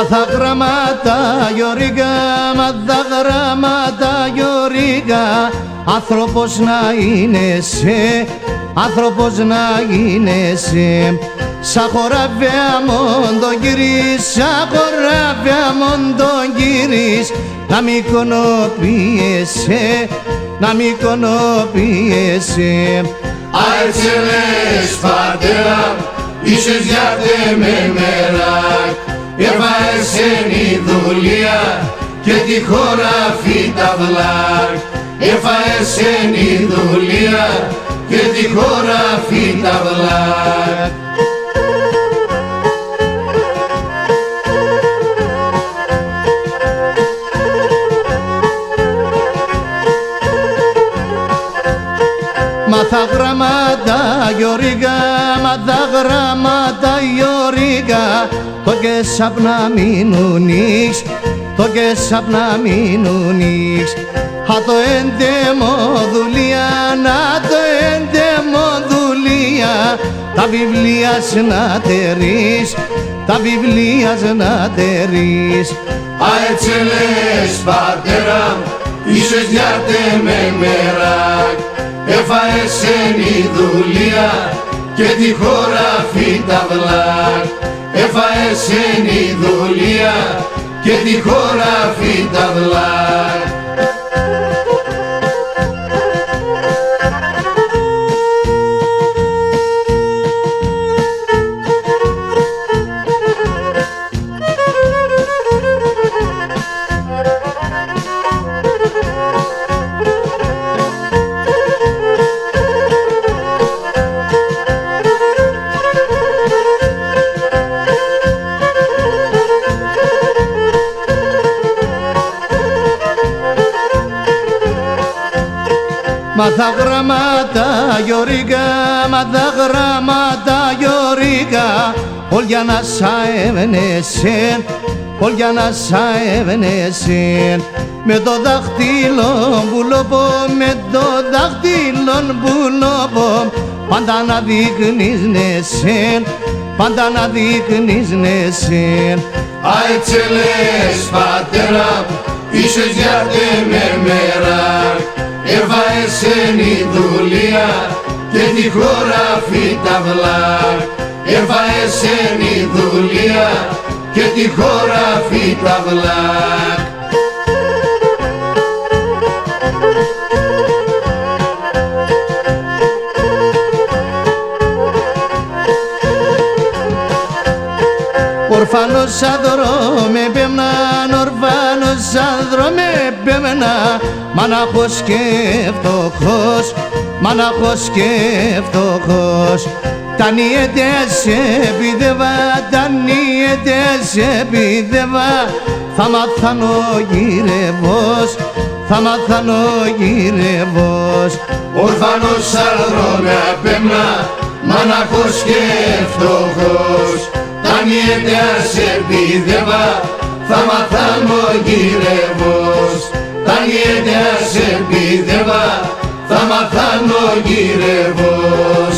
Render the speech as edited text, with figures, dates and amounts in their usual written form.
Μάθα γραμμάτα γιορίγα, μάθα γραμμάτα γιορίγα. Άνθρωπος να γίνεσαι, άνθρωπος να γίνεσαι. Σαν χωράφια μον τον γυρίς, σαν χωράφια μον τον γυρίς. Να μη κονοποιέσαι, να μη κονοποιέσαι. Αετσελές πατέρα, είσες γιάτε με μεράκ. Έφαεσεν η δουλεία και τη χώρα φυταβλάκ. Έφαεσεν η δουλεία και τη χώρα φυταβλάκ. Μάθα γραμμάτα γιορίγα, μάθα γραμμάτα γιορίγα. Το και σαπ' να μείνουνεις, το και σαπ' να μείνουνεις. Α το έντεμο δουλεία, να το έντεμο δουλεία. Τα βιβλία να τερείς, τα βιβλία να τερείς. Αετσελές πατέρα, είσες γιάτε με μεράκ. Έφαεσεν η δουλεία και τη χώρα φυταβλάκ. Έφαεσεν η δουλεία και τη χώρα φυταβλάκ. Μάθα γραμμάτα γιορίγα, μάθα γραμμάτα γιορίγα. Όλια να σαέβαινεσεν, όλια να σαέβαινεσεν. Με το δάχτυλο μπουλοπο, με το δάχτυλο μπουλοπο. Πάντα να δείχνεις νεσεν, πάντα να δείχνεις νεσεν. Αετσελές πατέρα, είσες γιάτε με μεράκ. Έφαεσεν η δουλεία και τη χώρα φυταβλάκ. Έφαεσεν η δουλεία και τη χώρα φυταβλάκ. Ορφάνος άνδρο με πέμναν, ορφάνος άνδρο με πέμνα. Μάναχος και φτωχός, μάναχος και φτωχός. Τα νιέτες επίδευα, τα νιέτες επίδευα. Θα μάθαν ο γυρευός, θα μάθαν ο γυρευός. Ορφάνος άνδρο με πέμνα, μάναχος και φτωχός. Τα νιέτες επίδευα, θα μάθαν ο γυρευός. Τα νιέτες επίδευα, θα μάθαν ο γυρευός.